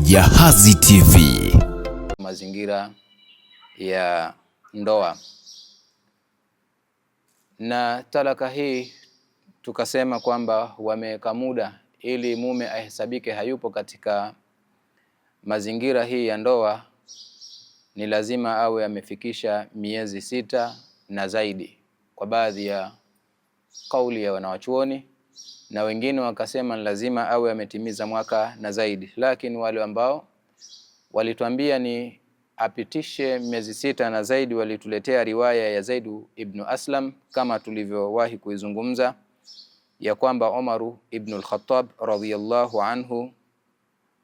Jahazi TV. Mazingira ya ndoa na talaka hii, tukasema kwamba wameweka muda ili mume ahesabike hayupo katika mazingira hii ya ndoa, ni lazima awe amefikisha miezi 6 na zaidi, kwa baadhi ya kauli ya wanawachuoni, na wengine wakasema ni lazima awe ametimiza mwaka na zaidi. Lakini wale ambao walituambia ni apitishe miezi 6 na zaidi walituletea riwaya ya Zaid ibn Aslam, kama tulivyowahi kuizungumza, ya kwamba Umar ibn al-Khattab radhiyallahu anhu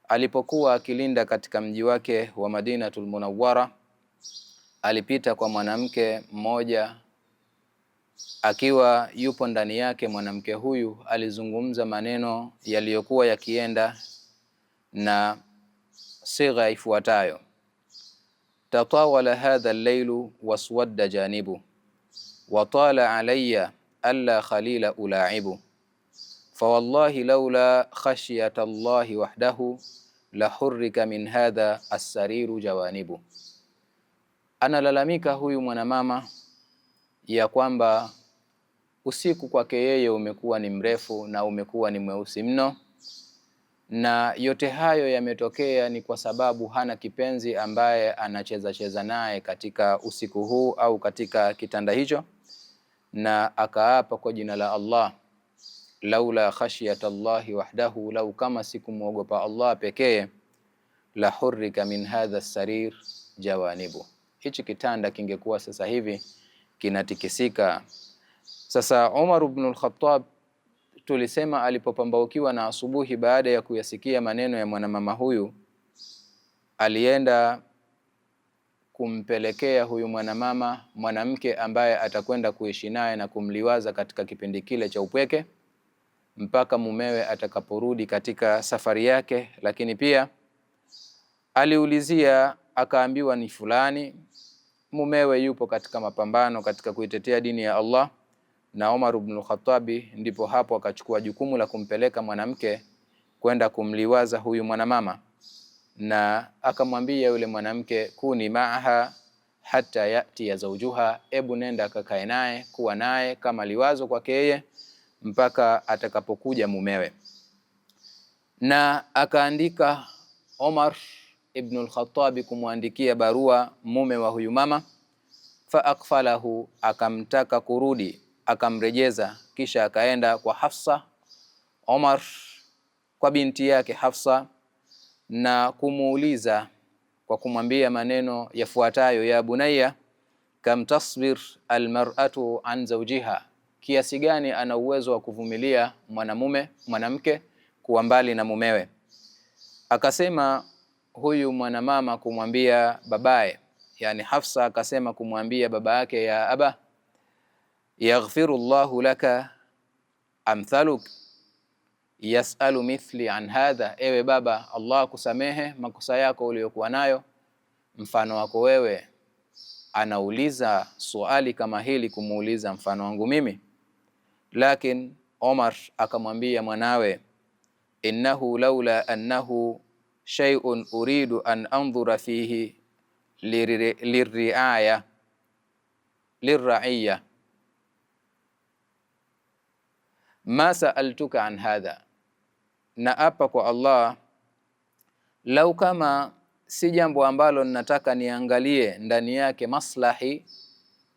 alipokuwa akilinda katika mji wake wa Madinatul Munawwara, alipita kwa mwanamke mmoja. Akiwa yupo ndani yake, mwanamke huyu alizungumza maneno yaliyokuwa yakienda na sigha ifuatayo: tatawala hadha al-laylu waswadda janibu wa tala alayya alla khalila ulaibu fawallahi laula khashyata Allahi wahdahu la hurrika min hadha as-sariru jawanibu. Analalamika huyu mwanamama ya kwamba usiku kwake yeye umekuwa ni mrefu na umekuwa ni mweusi mno, na yote hayo yametokea ni kwa sababu hana kipenzi ambaye anacheza cheza naye katika usiku huu au katika kitanda hicho, na akaapa kwa jina la Allah, laula khashyata Allahi wahdahu, lau kama sikumuogopa Allah pekee, la hurrika min hadha sarir jawanibu, hichi kitanda kingekuwa sasa hivi kinatikisika. Sasa Umar ibn al-Khattab, tulisema alipopambaukiwa na asubuhi, baada ya kuyasikia maneno ya mwanamama huyu, alienda kumpelekea huyu mwanamama mwanamke ambaye atakwenda kuishi naye na kumliwaza katika kipindi kile cha upweke mpaka mumewe atakaporudi katika safari yake. Lakini pia aliulizia, akaambiwa ni fulani, mumewe yupo katika mapambano katika kuitetea dini ya Allah. Na Umar ibn al-Khattab ndipo hapo akachukua jukumu la kumpeleka mwanamke kwenda kumliwaza huyu mwanamama, na akamwambia yule mwanamke, kuni maaha hata yati ya zawjuha, ebu nenda akakae naye, kuwa naye kama liwazo kwake yeye mpaka atakapokuja mumewe. Na akaandika Umar ibn al-Khattab kumwandikia barua mume wa huyu mama, fa akfalahu, akamtaka kurudi, akamrejeza. Kisha akaenda kwa Hafsa, Umar kwa binti yake Hafsa, na kumuuliza kwa kumwambia maneno yafuatayo: ya bunayya, kam tasbir almar'atu an zawjiha, kiasi gani ana uwezo wa kuvumilia mwanamke kuwa mbali na mumewe. Akasema huyu mwanamama kumwambia babaye, yani Hafsa akasema kumwambia baba yake, ya aba yaghfiru Allahu laka amthaluk yasalu mithli an hadha, ewe baba, Allah kusamehe makosa yako uliyokuwa nayo, mfano wako wewe anauliza swali kama hili kumuuliza mfano wangu mimi. Lakini Omar akamwambia mwanawe, innahu laula annahu shay'un uridu an anzura fihi lirriaya ma sa'altuka an hadha, na apa kwa Allah, lau kama si jambo ambalo ninataka niangalie ndani yake maslahi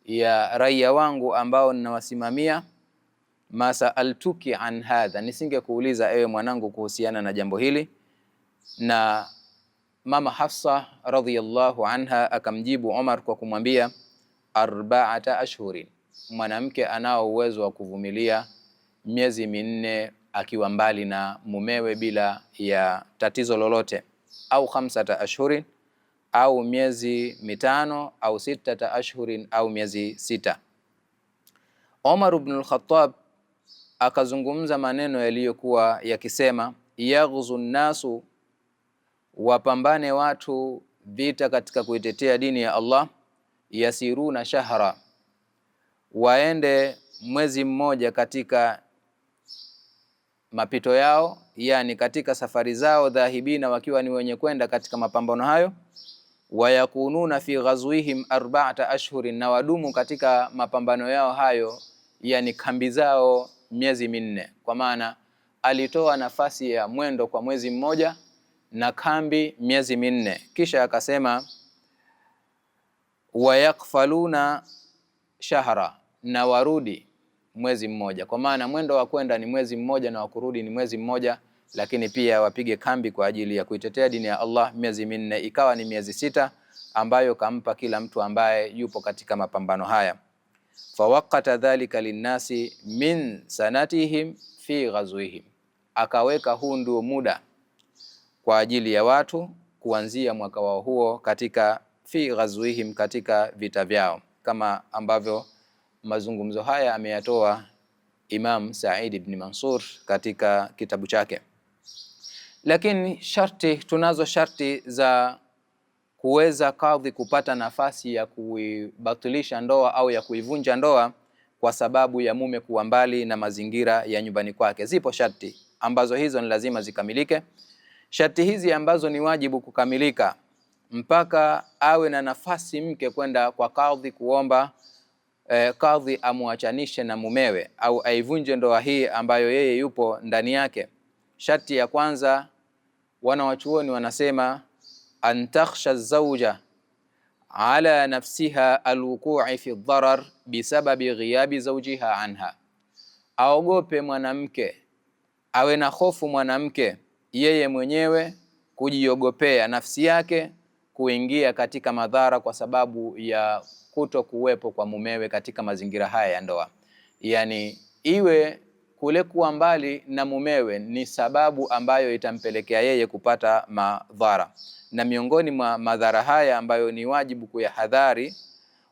ya raia wangu ambao ninawasimamia, ma sa'altuki an hadha, nisingekuuliza ewe mwanangu kuhusiana na jambo hili. Na mama Hafsa radhiyallahu anha akamjibu Umar kwa kumwambia, 4 ashhurin, mwanamke anao uwezo wa kuvumilia miezi 4 akiwa mbali na mumewe bila ya tatizo lolote, au 5 ashhurin, au miezi 5, au 6 ashhurin, au miezi 6. Umar ibn al-Khattab akazungumza maneno yaliyokuwa yakisema, yaghzu nasu, wapambane watu vita katika kuitetea dini ya Allah, yasiruna shahra, waende mwezi mmoja katika mapito yao, yani katika safari zao, dhahibina, wakiwa ni wenye kwenda katika mapambano hayo, wayakununa fi ghazwihim 4 ashhurin, na wadumu katika mapambano yao hayo, yani kambi zao miezi minne. Kwa maana alitoa nafasi ya mwendo kwa mwezi mmoja na kambi miezi minne. Kisha akasema wayakfaluna shahra, na warudi mwezi mmoja. Kwa maana mwendo wa kwenda ni mwezi mmoja na wa kurudi ni mwezi mmoja, lakini pia wapige kambi kwa ajili ya kuitetea dini ya Allah miezi minne, ikawa ni miezi 6 ambayo kampa kila mtu ambaye yupo katika mapambano haya. Fawaqata dhalika linnasi min sanatihim fi ghazwihim, akaweka huu ndio muda kwa ajili ya watu kuanzia mwaka wao huo katika fi ghazwihim, katika vita vyao, kama ambavyo mazungumzo haya ameyatoa Imam Said ibn Mansur katika kitabu chake. Lakini tunazo sharti za kuweza kadhi kupata nafasi ya kuibatilisha ndoa au ya kuivunja ndoa kwa sababu ya mume kuwa mbali na mazingira ya nyumbani kwake. Zipo sharti ambazo hizo ni lazima zikamilike. Sharti hizi ambazo ni wajibu kukamilika mpaka awe na nafasi mke kwenda kwa kadhi kuomba kadhi amuachanishe na mumewe au aivunje ndoa hii ambayo yeye yupo ndani yake. Sharti ya kwanza, wanawachuoni wanasema antakhsha zawja ala nafsiha alwuqu'i fi dharar bisababi ghiyabi zawjiha anha, aogope mwanamke, awe na hofu mwanamke yeye mwenyewe kujiogopea nafsi yake kuingia katika madhara kwa sababu ya kuto kuwepo kwa mumewe katika mazingira haya ya ndoa. Yani iwe kule kuwa mbali na mumewe ni sababu ambayo itampelekea yeye kupata madhara, na miongoni mwa madhara haya ambayo ni wajibu kuyahadhari,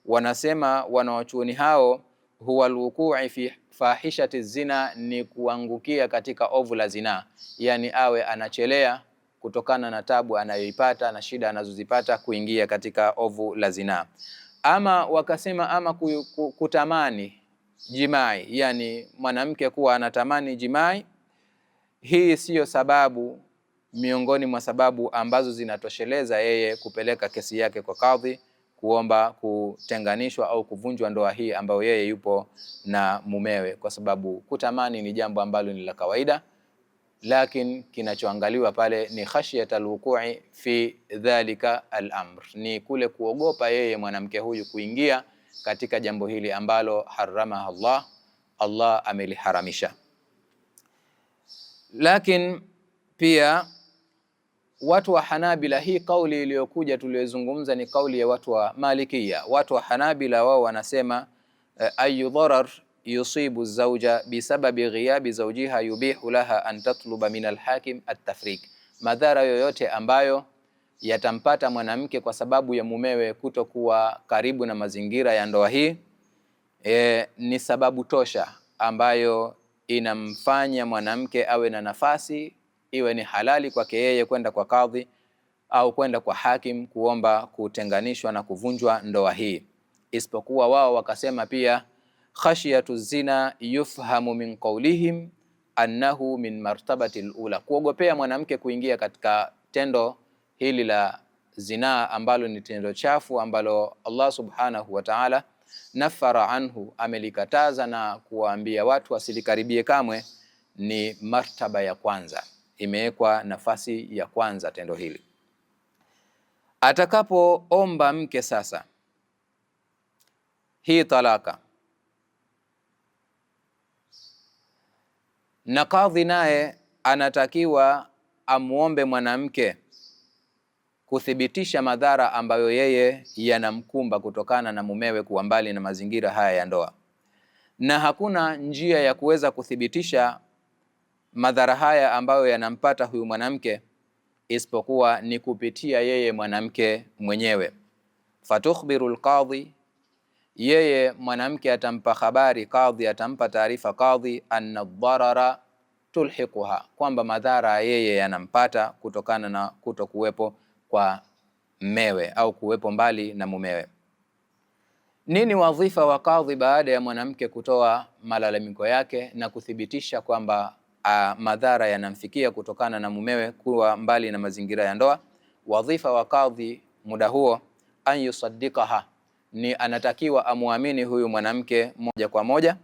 wanasema wanawachuoni hao, huwa alwuqu'i fi fahishati zina, ni kuangukia katika ovu la zina, yani awe anachelea kutokana na tabu anayoipata na shida anazozipata kuingia katika ovu la zina. Ama wakasema ama kutamani jimai, yani mwanamke kuwa anatamani jimai, hii siyo sababu miongoni mwa sababu ambazo zinatosheleza yeye kupeleka kesi yake kwa kadhi kuomba kutenganishwa au kuvunjwa ndoa hii ambayo yeye yupo na mumewe, kwa sababu kutamani ni jambo ambalo ni la kawaida, lakini kinachoangaliwa pale ni khashiyat alwuqu'i fi dhalika al-amr, ni kule kuogopa yeye mwanamke huyu kuingia katika jambo hili ambalo haramaha Allah ameliharamisha. Lakini pia watu wa Hanabila, hii kauli iliyokuja tuliyozungumza ni kauli ya watu wa Malikia. Watu wa Hanabila wao wanasema ayu dharar yusibu zawja bisababi ghiyabi zawjiha yubihu laha an tatluba min alhakim at-tafriq, madhara yoyote ambayo yatampata mwanamke kwa sababu ya mumewe kutokuwa karibu na mazingira ya ndoa hii, ni sababu tosha ambayo inamfanya mwanamke awe na nafasi, iwe ni halali kwake yeye kwenda kwa kadhi au kwenda kwa hakim kuomba kutenganishwa na kuvunjwa ndoa hii. Isipokuwa wao wakasema pia khashiyatu zina yufhamu min qawlihim annahu min martabati alula, kuogopea mwanamke kuingia katika tendo hili la zina ambalo ni tendo chafu ambalo Allah subhanahu wa ta'ala nafara anhu, amelikataza na kuwaambia watu wasilikaribie kamwe, ni martaba ya kwanza, imewekwa nafasi ya kwanza tendo hili. Atakapoomba mke sasa hii talaka, na kadhi naye anatakiwa amuombe mwanamke kuthibitisha madhara ambayo yeye yanamkumba kutokana na mumewe kuwa mbali na mazingira haya ya ndoa, na hakuna njia ya kuweza kuthibitisha madhara haya ambayo yanampata huyu mwanamke isipokuwa ni kupitia yeye mwanamke mwenyewe. Fatukhbiru alqadhi, yeye mwanamke atampa habari kadhi, atampa taarifa kadhi, anna dharara tulhiquha, kwamba madhara yeye yanampata kutokana na kutokuwepo kwa mmewe au kuwepo mbali na mumewe. Nini wadhifa wa kadhi baada ya mwanamke kutoa malalamiko yake na kuthibitisha kwamba madhara yanamfikia kutokana na mumewe kuwa mbali na mazingira ya ndoa. Wadhifa wa kadhi muda huo, an yusaddiqaha, ni anatakiwa amuamini huyu mwanamke moja kwa moja,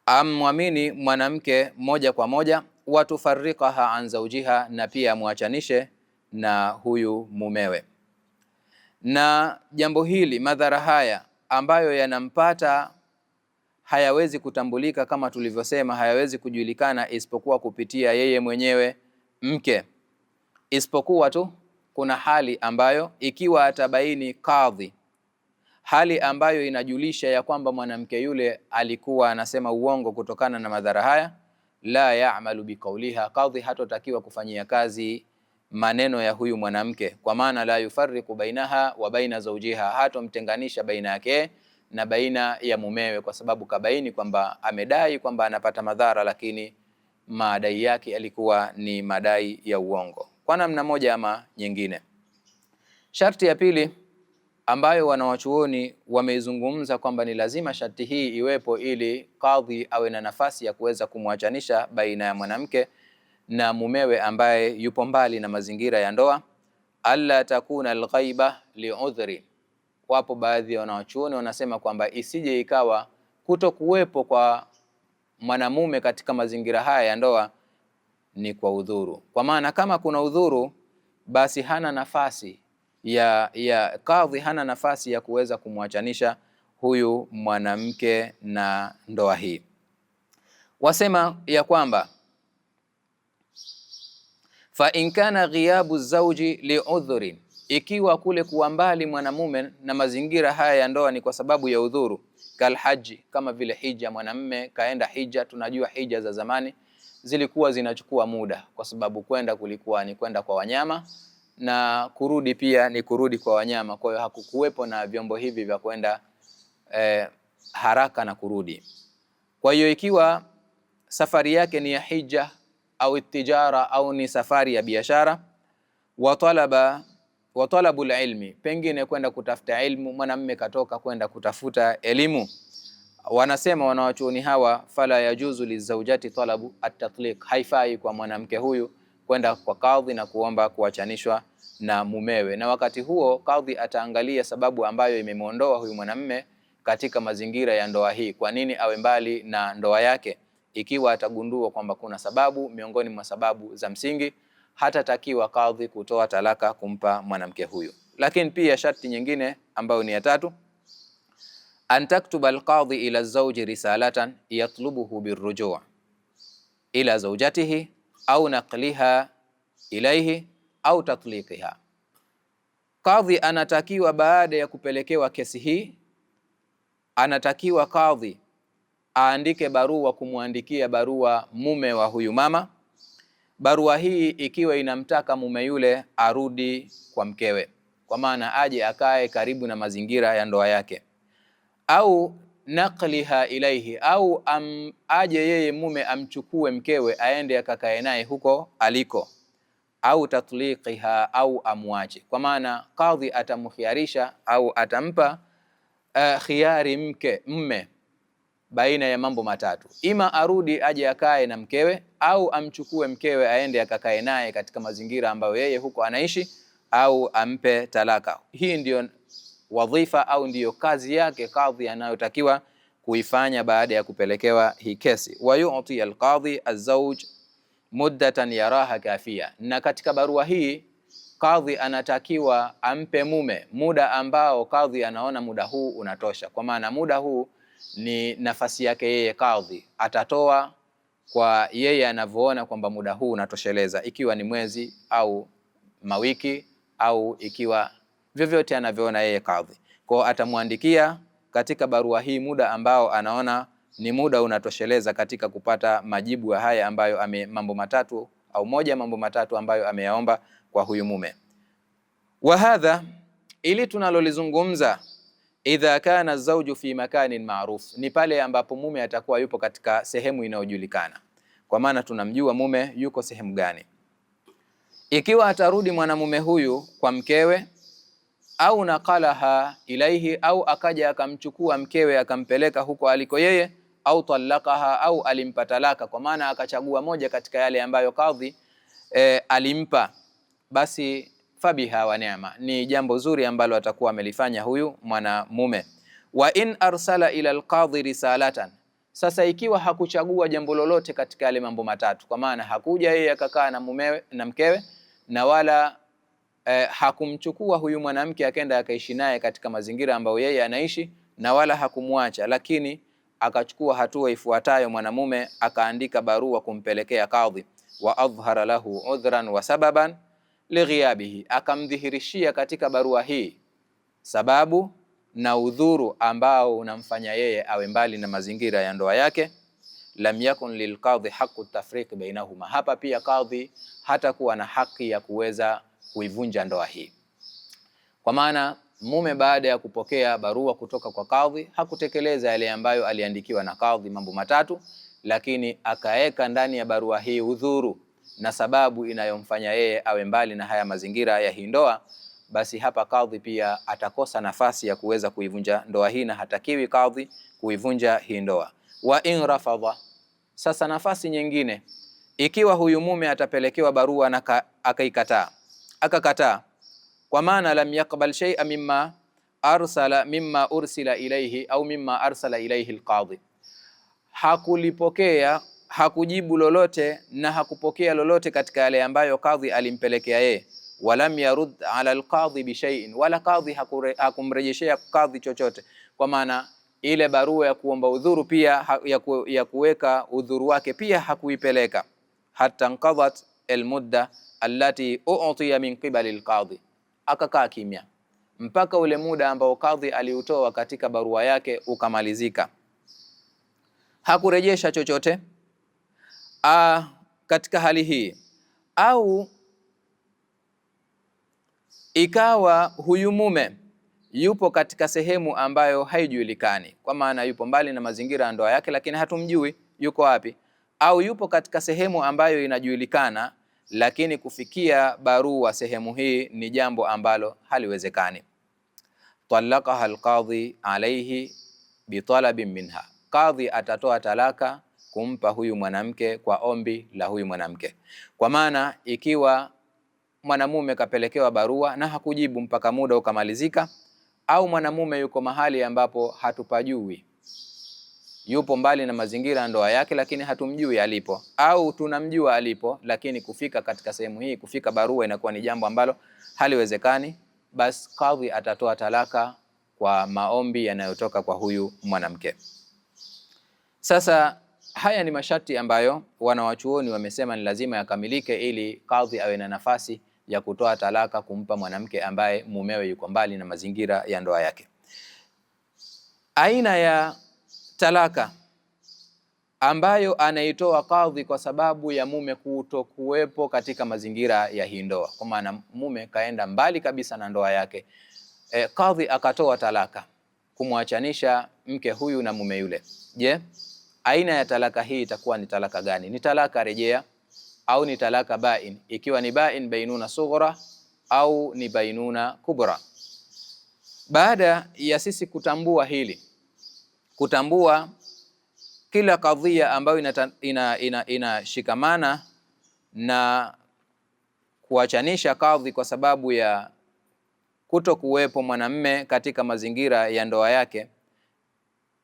amwamini mwanamke moja kwa moja, watufarriqaha an zawjiha, na pia muachanishe na huyu mumewe. Na jambo hili, madhara haya ambayo yanampata hayawezi kutambulika, kama tulivyosema, hayawezi kujulikana isipokuwa kupitia yeye mwenyewe mke, isipokuwa tu kuna hali ambayo ikiwa atabaini kadhi hali ambayo inajulisha ya kwamba mwanamke yule alikuwa anasema uongo kutokana na madhara haya, la ya'malu biqauliha, kadhi hatotakiwa kufanyia kazi maneno ya huyu mwanamke, kwa maana la yufarriqu bainaha wa baina zawjiha, hatomtenganisha baina yake na baina ya mumewe, kwa sababu kabaini kwamba amedai kwamba anapata madhara, lakini madai yake alikuwa ni madai ya uongo kwa namna moja ama nyingine. Sharti ya pili ambayo wanawachuoni wameizungumza kwamba ni lazima sharti hii iwepo ili kadhi awe na nafasi ya kuweza kumwachanisha baina ya mwanamke na mumewe ambaye yupo mbali na mazingira ya ndoa, alla takuna alghaiba liudhri. Wapo baadhi ya wanawachuoni wanasema kwamba isije ikawa kuto kuwepo kwa mwanamume katika mazingira haya ya ndoa ni kwa udhuru, kwa maana kama kuna udhuru basi hana nafasi ya kadhi, hana nafasi ya kuweza kumwachanisha huyu mwanamke na ndoa hii. Wasema ya kwamba fa in kana ghiyabu zawji liudhrin, ikiwa kule kuwa mbali mwanamume na mazingira haya ya ndoa ni kwa sababu ya udhuru, kalhaji, kama vile hija, mwanamume kaenda hija. Tunajua hija za zamani zilikuwa zinachukua muda, kwa sababu kwenda kulikuwa ni kwenda kwa wanyama na kurudi pia ni kurudi kwa wanyama. Kwa hiyo hakukuwepo na vyombo hivi vya kwenda haraka na kurudi. Kwa hiyo ikiwa safari yake ni ya hija au tijara au ni safari ya biashara, wa talabul ilmi, pengine kwenda kutafuta ilmu, mwanamume katoka kwenda kutafuta elimu, wanasema wanawachuoni hawa, fala yajuzu lizawjati talabu at-tatliq, haifai kwa mwanamke huyu kwenda kwa kadhi na kuomba kuachanishwa na mumewe. Na wakati huo kadhi ataangalia sababu ambayo imemuondoa huyu mwanamume katika mazingira ya ndoa hii, kwa nini awe mbali na ndoa yake. Ikiwa atagundua kwamba kuna sababu miongoni mwa sababu za msingi, hatatakiwa kadhi kutoa talaka kumpa mwanamke huyu. Lakini pia sharti nyingine ambayo ni ya tatu, an taktuba alqadhi ila zawji risalatan yatlubuhu birrujuu ila zawjatihi au naqliha ilaihi au tatliqiha. Kadhi anatakiwa baada ya kupelekewa kesi hii, anatakiwa kadhi aandike barua, kumwandikia barua mume wa huyu mama. Barua hii ikiwa inamtaka mume yule arudi kwa mkewe, kwa maana aje akae karibu na mazingira ya ndoa yake, au naqliha ilaihi, au aje yeye mume amchukue mkewe aende akakae naye huko aliko, au tatliqiha, au amwache. Kwa maana kadhi atamkhiarisha au atampa khiari mume baina ya mambo matatu, ima arudi aje akae na mkewe, au amchukue mkewe aende akakae naye katika mazingira ambayo yeye huko anaishi, au ampe talaka. Hii ndiyo wadhifa au ndiyo kazi yake kadhi anayotakiwa kuifanya baada ya kupelekewa hii kesi. Wa yu'ti alqadhi azwaj muddatan yaraha kafia, na katika barua hii kadhi anatakiwa ampe mume muda ambao kadhi anaona muda huu unatosha, kwa maana muda huu ni nafasi yake yeye kadhi, atatoa kwa yeye anavyoona kwamba muda huu unatosheleza, ikiwa ni mwezi au mawiki au ikiwa vyovyote anavyoona yeye kadhi. Kwa atamwandikia katika barua hii muda ambao anaona ni muda unatosheleza katika kupata majibu ya haya ambayo mambo matatu au mambo matatu ambayo ameyaomba kwa huyu mume. Wa hadha, ili tunalolizungumza, idha kana zawju fi makanin ma'ruf, ni pale ambapo mume atakuwa yupo katika sehemu inayojulikana, kwa maana tunamjua mume yuko sehemu gani. Ikiwa atarudi mwanamume huyu kwa mkewe au naqalaha ilaihi, au akaja akamchukua mkewe akampeleka huko aliko yeye, au talaqaha, au alimpa talaka, kwa maana akachagua moja katika yale ambayo kadhi alimpa, basi fabiha wa neema, ni jambo zuri ambalo atakuwa amelifanya huyu mwanamume. Wa in arsala ila alqadhi risalatan, sasa ikiwa hakuchagua jambo lolote katika yale mambo matatu, kwa maana hakuja yeye akakaa na mumewe na mkewe, na wala hakumchukua huyu mwanamke akaenda akaishi naye katika mazingira ambayo yeye anaishi, na wala hakumwacha, lakini akachukua hatua ifuatayo, mwanamume akaandika barua kumpelekea kadhi, wa adhhara lahu udhran wa sababan lighiyabihi, akamdhihirishia katika barua hii sababu na udhuru ambao unamfanya yeye awe mbali na mazingira ya ndoa yake. Lam yakun lilqadhi haqqu tafriq bainahuma, hapa pia kadhi hatakuwa na haki ya kuweza kuivunja ndoa hii, kwa maana mume baada ya kupokea barua kutoka kwa kadhi hakutekeleza yale ambayo aliandikiwa na kadhi, mambo matatu, lakini akaeka ndani ya barua hii udhuru na sababu inayomfanya yeye awe mbali na haya mazingira ya hii ndoa, basi hapa kadhi pia atakosa nafasi ya kuweza kuivunja ndoa hii, na hatakiwi kadhi kuivunja hii ndoa. Wa in rafadha, sasa nafasi nyingine, ikiwa huyu mume atapelekewa barua na akakataa, kwa maana lam yaqbal shay'a mimma ursila ilayhi au mimma arsala ilayhi alqadhi, hakulipokea, hakujibu lolote na hakupokea lolote katika yale ambayo kadhi alimpelekea yeye. Walam yarud ala alqadhi bi shay'in, wala kadhi hakumrejeshea kadhi chochote, kwa maana ile barua ya kuomba udhuru pia ya kuweka udhuru wake pia hakuipeleka. Hatta nqadat almudda allati u'tiya min qibali alqadhi, akakaa kimya mpaka ule muda ambao kadhi aliutoa katika barua yake ukamalizika, hakurejesha chochote. Katika hali hii, au ikawa huyu mume yupo katika sehemu ambayo haijulikani, kwa maana yupo mbali na mazingira ya ndoa yake, lakini hatumjui yuko wapi, au yupo katika sehemu ambayo inajulikana, lakini kufikia barua sehemu hii ni jambo ambalo haliwezekani. Talaqaha alqadhi alayhi bitalabin minha, kadhi atatoa talaka kumpa huyu mwanamke kwa ombi la huyu mwanamke, kwa maana ikiwa mwanamume kapelekewa barua na hakujibu mpaka muda ukamalizika, au mwanamume yuko mahali ambapo hatupajui, yupo mbali na mazingira ya ndoa yake lakini hatumjui alipo, au tunamjua alipo lakini kufika katika sehemu hii, kufika barua inakuwa ni jambo ambalo haliwezekani, basi kadhi atatoa talaka kwa maombi yanayotoka kwa huyu mwanamke. Sasa haya ni masharti ambayo wanawachuoni wamesema ni lazima yakamilike ili kadhi awe na nafasi ya kutoa talaka kumpa mwanamke ambaye mumewe yuko mbali na mazingira ya ndoa yake. Aina ya talaka ambayo anaitoa kadhi kwa sababu ya mume kutokuwepo katika mazingira ya hii ndoa, kwa maana mume kaenda mbali kabisa na ndoa yake, kadhi akatoa talaka kumwachanisha mke huyu na mume yule. Je, aina ya talaka hii itakuwa ni talaka gani? Ni talaka rejea au ni talaka bain? Ikiwa ni bain, bainuna sughra au ni bainuna kubra? Baada ya sisi kutambua hili, kutambua kila kadhia ambayo inashikamana na kuachanisha kadhi kwa sababu ya kuto kuwepo mwanamme katika mazingira ya ndoa yake,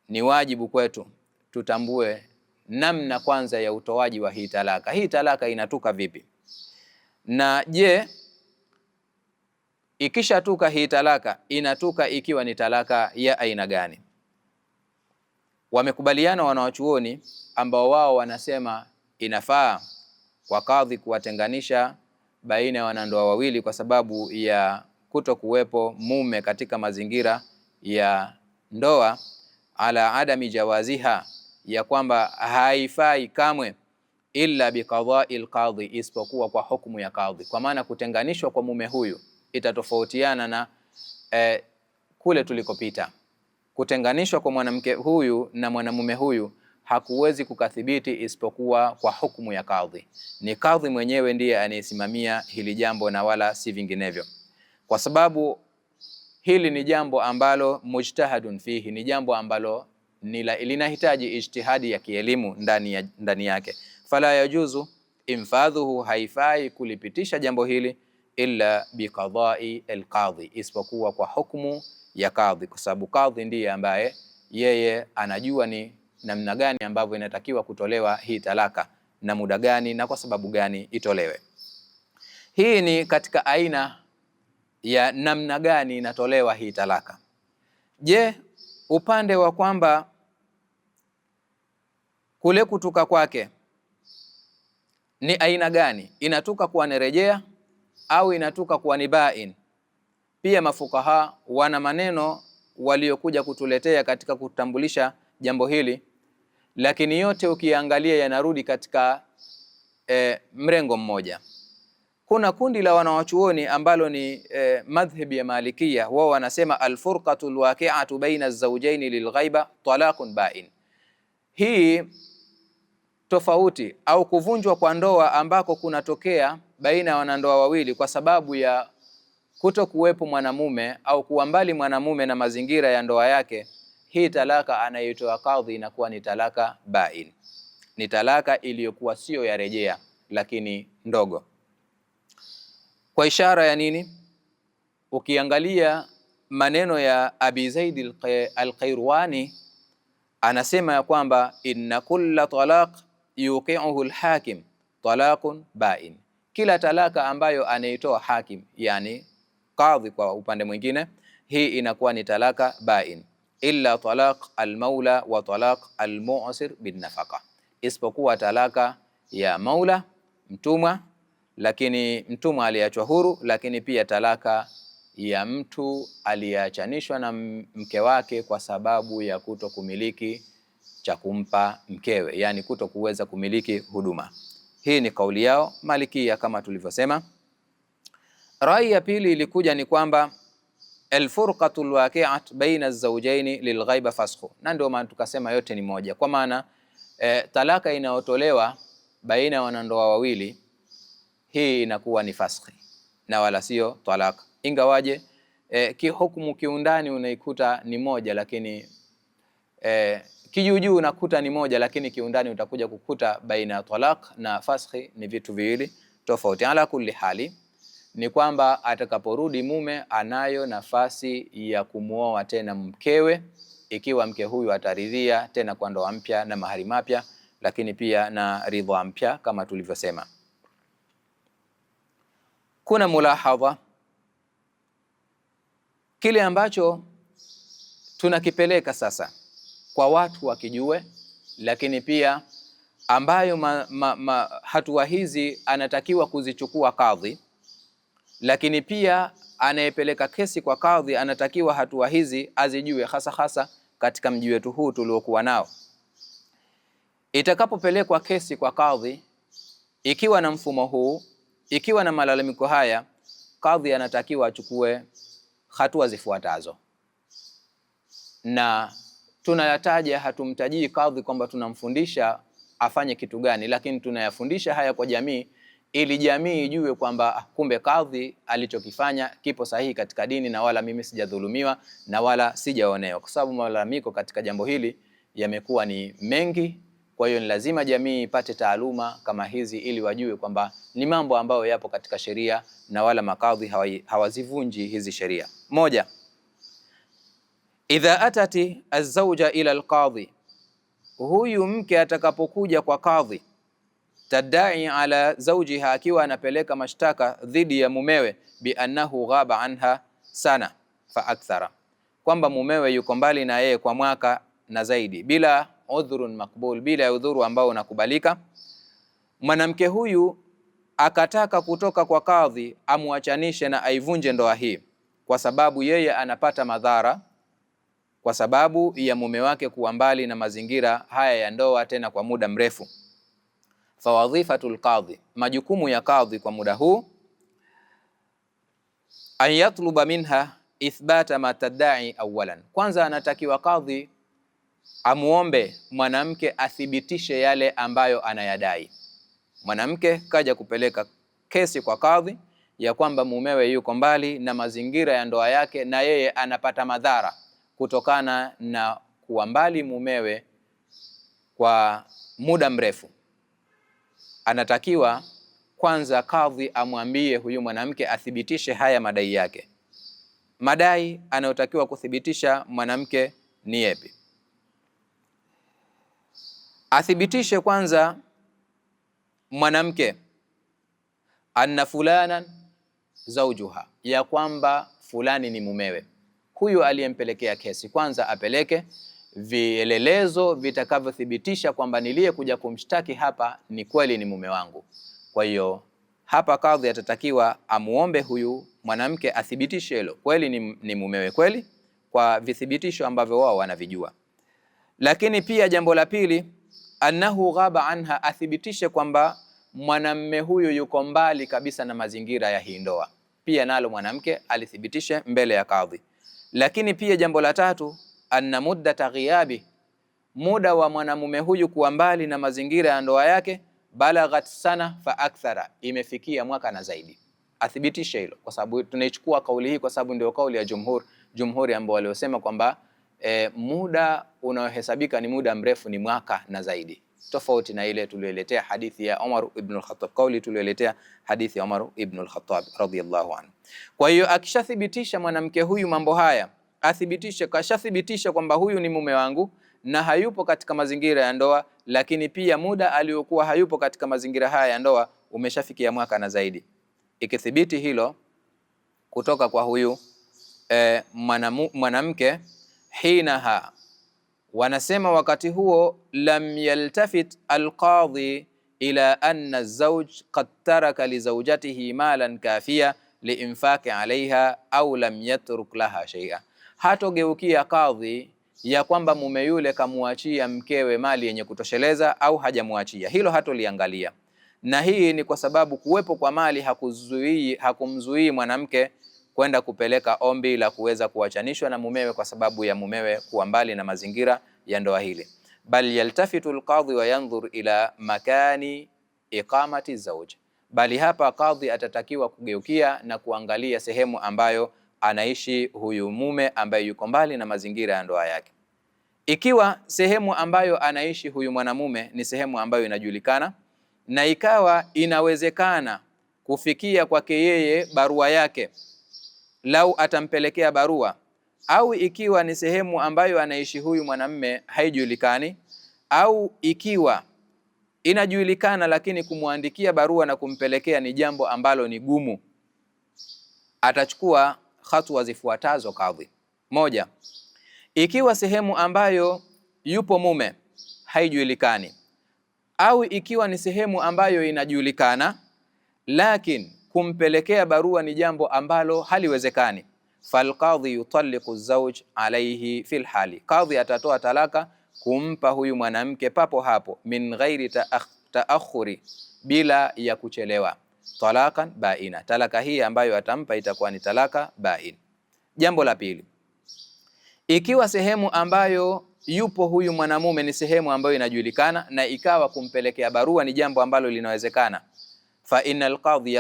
ni wajibu kwetu tutambue namna kwanza ya utoaji wa hii talaka. Hii talaka inatuka vipi? Na je, ikishatuka hii talaka inatuka ikiwa ni talaka ya aina gani? Wamekubaliana wanawachuoni ambao wao wanasema inafaa kwa kadhi kuwatenganisha baina ya wanandoa wawili kwa sababu ya kuto kuwepo mume katika mazingira ya ndoa, ala adami jawaziha, ya kwamba haifai kamwe illa biqadai alqadhi, isipokuwa kwa hukumu ya kadhi. Kwa maana kutenganishwa kwa mume huyu itatofautiana na kule tulikopita. Kutenganishwa kwa mwanamke huyu na mwanamume huyu hakuwezi kukathibiti isipokuwa kwa hukumu ya kadhi. Ni kadhi mwenyewe ndiye anayesimamia hili jambo na wala si vinginevyo, kwa sababu hili ni jambo ambalo mujtahadun fihi, ni jambo ambalo linahitaji ijtihadi ya kielimu ndani yake. Fala yajuzu infadhuhu, haifai kulipitisha jambo hili illa biqadai alqadhi, isipokuwa kwa hukumu ya kadhi, kwa sababu kadhi ndiye ambaye yeye anajua ni namna gani ambavyo inatakiwa kutolewa hii talaka na muda gani na kwa sababu gani itolewe. Hii ni katika aina ya namna gani inatolewa hii talaka. Je, upande wa kwamba kule kutuka kwake ni aina gani? Inatuka kuwa ni rejea au inatuka kuwa ni bain? Pia mafukaha wana maneno waliokuja kutuletea katika kutambulisha jambo hili, lakini yote ukiangalia yanarudi katika mrengo mmoja. Kuna kundi la wanawachuoni ambalo ni madhhabi ya Malikia, wao wanasema alfurqatu alwaqi'atu baina az-zawjayn lilghaiba talaqun bain. Hii tofauti au kuvunjwa kwa ndoa ambako kunatokea baina ya wanandoa wawili kwa sababu ya kuto kuwepo mwanamume au kuwa mbali mwanamume na mazingira ya ndoa yake, hii talaka anayoitoa kadhi inakuwa ni talaka bain, ni talaka iliyokuwa sio ya rejea lakini ndogo. Kwa ishara ya nini? Ukiangalia maneno ya Abi Zaid al-Qayrawani anasema ya kwamba inna kulla talaq yuqi'uhu al-hakim talaqun bain, kila talaka ambayo anaitoa hakim, yani kadhi kwa upande mwingine, hii inakuwa ni talaka bain, illa talaq al-maula wa talaq al-mu'sir bin nafaqa, isipokuwa talaka ya maula, mtumwa, lakini mtumwa aliachwa huru, lakini pia talaka ya mtu aliyeachanishwa na mke wake kwa sababu ya kuto kumiliki cha kumpa mkewe, yani kuto kuweza kumiliki huduma. Hii ni kauli yao Malikia kama tulivyosema. Rai ya pili ilikuja ni kwamba alfurqatu alwaqi'at baina az-zawjayn lilghaiba fasxu, na ndio maana tukasema yote ni moja, kwa maana talaka inayotolewa baina ya wanandoa wawili hii inakuwa ni fasxi na wala sio talaka, ingawaje kihukumu kiundani unaikuta ni moja, lakini kijuujuu unakuta ni moja, lakini kiundani utakuja kukuta baina ya talaq na fasxi ni vitu viwili tofauti. Ala kulli hali ni kwamba atakaporudi mume anayo nafasi ya kumuoa tena mkewe, ikiwa mke huyu ataridhia tena kwa ndoa mpya na mahari mapya, lakini pia na ridha mpya kama tulivyosema. Kuna mulahadha, kile ambacho tunakipeleka sasa kwa watu wakijue, lakini pia ambayo hatua hizi anatakiwa kuzichukua kadhi, lakini pia anayepeleka kesi kwa kadhi anatakiwa hatua hizi azijue, hasa katika mji wetu huu tuliokuwa nao. Itakapopelekwa kesi kwa kadhi ikiwa na mfumo huu, ikiwa na malalamiko haya, kadhi anatakiwa achukue hatua zifuatazo, na tunayataja, hatumtajii kadhi kwamba tunamfundisha afanye kitu gani, lakini tunayafundisha haya kwa jamii ili jamii ijue kwamba kumbe kadhi alichokifanya kipo sahihi katika dini, na wala mimi sijadhulumiwa na wala sijaonewa, kwa sababu malalamiko katika jambo hili yamekuwa ni mengi. Kwa hiyo ni lazima jamii ipate taaluma kama hizi ili wajue kwamba ni mambo ambayo yapo katika sheria na wala makadhi hawazivunji hizi sheria. Moja, idha atati az-zawja ila al-qadhi, huyu mke atakapokuja kwa kadhi, tadai ala zawjiha, akiwa anapeleka mashtaka dhidi ya mumewe, bi annahu ghaba anha sana fa akthara, kwamba mumewe yuko mbali na yeye kwa mwaka na zaidi, bila udhurun makbul, bila udhuru ambao unakubalika. Mwanamke huyu akataka kutoka kwa kadhi amuachanishe na aivunje ndoa hii, kwa sababu yeye anapata madhara kwa sababu ya mume wake kuwa mbali na mazingira haya ya ndoa tena kwa muda mrefu. Fawadhifatul qadhi, majukumu ya kadhi kwa muda huu, an yatluba minha ithbata ma tadai awalan, kwanza anatakiwa kadhi amuombe mwanamke athibitishe yale ambayo anayadai. Mwanamke kaja kupeleka kesi kwa kadhi, ya kwamba mumewe yuko mbali na mazingira ya ndoa yake na yeye anapata madhara kutokana na kuwa mbali mumewe kwa muda mrefu, anatakiwa kwanza kadhi amwambie huyu mwanamke athibitishe haya madai yake. Madai anayotakiwa kuthibitisha mwanamke ni yapi? Athibitishe kwanza mwanamke anna fulanan zawjuha, ya kwamba fulani ni mumewe. Huyu aliyempelekea kesi kwanza apeleke vielelezo vitakavyothibitisha kwamba niliyekuja kumshtaki hapa ni kweli ni mume wangu. Kwa hiyo hapa kadhi atatakiwa amuombe huyu mwanamke athibitishe hilo, kweli ni mumewe kweli, kwa vithibitisho ambavyo wao wanavijua. Lakini pia jambo la pili, annahu ghaba anha, athibitishe kwamba mwanamme huyu yuko mbali kabisa na mazingira ya hii ndoa, pia nalo mwanamke alithibitishe mbele ya kadhi. Lakini pia jambo la tatu, anna muddata ghiyabi, muda wa mwanamume huyu kuwa mbali na mazingira ya ndoa yake, balaghat sana fa akthara, imefikia mwaka na zaidi. Athibitishe hilo, kwa sababu tunaichukua kauli hii kwa sababu ndio kauli ya jumhuri ambao waliosema kwamba muda unaohesabika ni muda mrefu ni mwaka na zaidi, tofauti na ile tulioletea hadithi ya Umar ibn al-Khattab, kauli tulioletea hadithi ya Umar ibn al-Khattab radhiyallahu anhu. Kwa hiyo akishathibitisha mwanamke huyu mambo haya, kashathibitisha kwamba huyu ni mume wangu na hayupo katika mazingira ya ndoa, lakini pia muda aliokuwa hayupo katika mazingira haya ya ndoa umeshafikia mwaka na zaidi. Ikithibiti hilo kutoka kwa huyu mwanamke, hinaha, wanasema wakati huo, lam yaltafit alqadhi ila anna zawj qad taraka li zawjatihi malan kafiya liinfaqi alaiha au lam yatruk laha shay'a. Hatogeukia kadhi ya kwamba mume yule kamuachia mkewe mali yenye kutosheleza au hajamuachia, hilo hatoliangalia. Na hii ni kwa sababu kuwepo kwa mali hakumzuii mwanamke kwenda kupeleka ombi la kuweza kuachanishwa na mumewe kwa sababu ya mumewe kuwa mbali na mazingira ya ndoa hili. Bal yaltafitu alqadhi wa yanzur ila makani iqamati zawj, bali hapa kadhi atatakiwa kugeukia na kuangalia sehemu ambayo anaishi huyu mume ambaye yuko mbali na mazingira ya ndoa yake. Ikiwa sehemu ambayo anaishi huyu mwanamume ni sehemu ambayo inajulikana na ikawa inawezekana kufikia kwake yeye barua yake, lau atampelekea barua, au ikiwa ni sehemu ambayo anaishi huyu mwanamume haijulikani, au ikiwa inajulikana lakini kumwandikia barua na kumpelekea ni jambo ambalo ni gumu, atachukua hatua zifuatazo kadhi. Moja, ikiwa sehemu ambayo yupo mume haijulikani, au ikiwa ni sehemu ambayo inajulikana lakini kumpelekea barua ni jambo ambalo haliwezekani, falqadhi yutalliqu zawj alayhi fil hali, kadhi atatoa talaka kumpa huyu mwanamke papo hapo, min ghairi taakhuri, bila ya kuchelewa, talakan baina, talaka hii ambayo atampa itakuwa ni talaka bain. Jambo la pili, ikiwa sehemu ambayo yupo huyu mwanamume ni sehemu ambayo inajulikana na ikawa kumpelekea barua ni jambo ambalo linawezekana, fa innal qadhi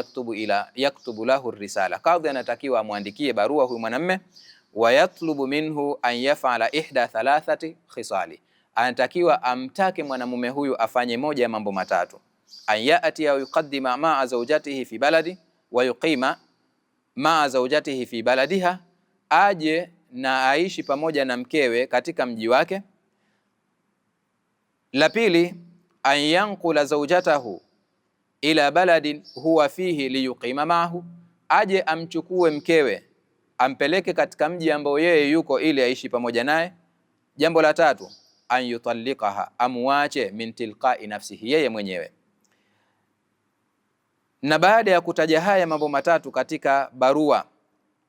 yaktubu lahu risala, qadhi anatakiwa amwandikie barua huyu mwanamume, wa yatlubu minhu an yaf'ala ihda thalathati khisali, anatakiwa amtake mwanamume huyu afanye moja ya mambo matatu: an ya'ti au yuqaddima ma'a zawjatihi fi baladi wa yuqima ma'a zawjatihi fi baladiha, aje na aishi pamoja na mkewe katika mji wake. La pili, an yanqula zawjatahu ila baladin huwa fihi liyuqima ma'ahu, aje amchukue mkewe ampeleke katika mji ambao yeye yuko ili aishi pamoja naye. Jambo la tatu, an yutallikaha, amwache min tilqai nafsihi, yeye mwenyewe. Na baada ya kutaja haya mambo matatu katika barua,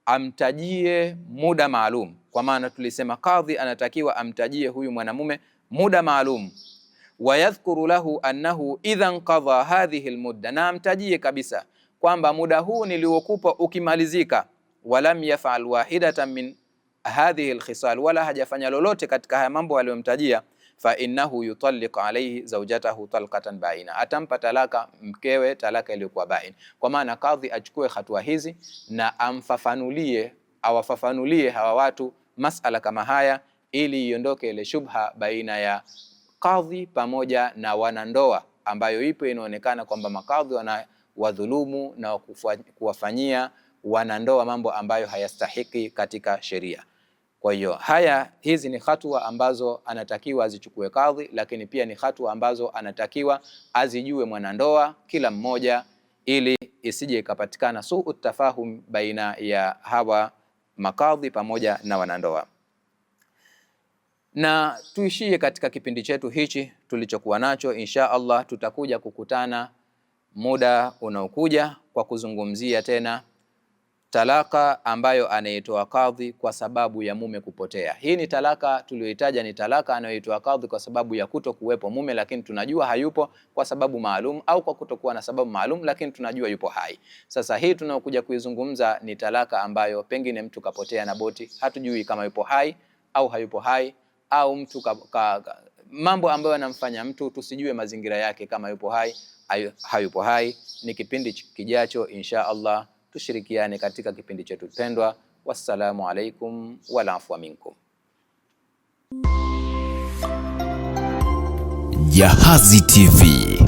amtajie muda maalum, kwa maana tulisema kadhi anatakiwa amtajie huyu mwanamume muda maalum, wa yadhkuru lahu annahu idhan qadha hadhihi almudda, na amtajie kabisa kwamba muda huu niliokupa ukimalizika, walam yaf'al wahidatan min hadhihi alkhisal, wala hajafanya lolote katika haya mambo aliyomtajia, fa innahu yutalliq alayhi zawjatahu talqatan baina, atampa talaka mkewe talaka iliyokuwa bain. Kwa maana kadhi achukue hatua hizi na awafafanulie hawa watu masala kama haya, ili iondoke ile shubha baina ya kadhi pamoja na wanandoa, ambayo ipo inaonekana kwamba makadhi wanawadhulumu na kuwafanyia wanandoa mambo ambayo hayastahiki katika sheria. Kwa hiyo hizi ni hatua ambazo anatakiwa azichukue kadhi, lakini pia ni hatua ambazo anatakiwa azijue mwanandoa kila mmoja, ili isije ikapatikana suu tafahum baina ya hawa makadhi pamoja na wanandoa. Na tuishie katika kipindi chetu hichi tulichokuwa nacho. Insha Allah tutakuja kukutana muda unaokuja kwa kuzungumzia tena talaka ambayo anaitoa kadhi kwa sababu ya mume kupotea. Hii ni talaka tuliyoitaja, ni talaka anayoitoa kadhi kwa sababu ya kuto kuwepo mume, lakini tunajua hayupo kwa sababu maalum, au kwa kutokuwa na sababu maalum, lakini tunajua yupo hai. Sasa hii tunaokuja kuizungumza ni talaka ambayo pengine mtu kapotea na boti, hatujui kama yupo hai au hayupo hai, au mtu mambo ambayo anamfanya mtu tusijue mazingira yake kama yupo hai hayupo hai. Ni kipindi kijacho insha Allah tushirikiane katika kipindi chetu pendwa. Wassalamu alaikum wal afwa minkum. Jahazi TV.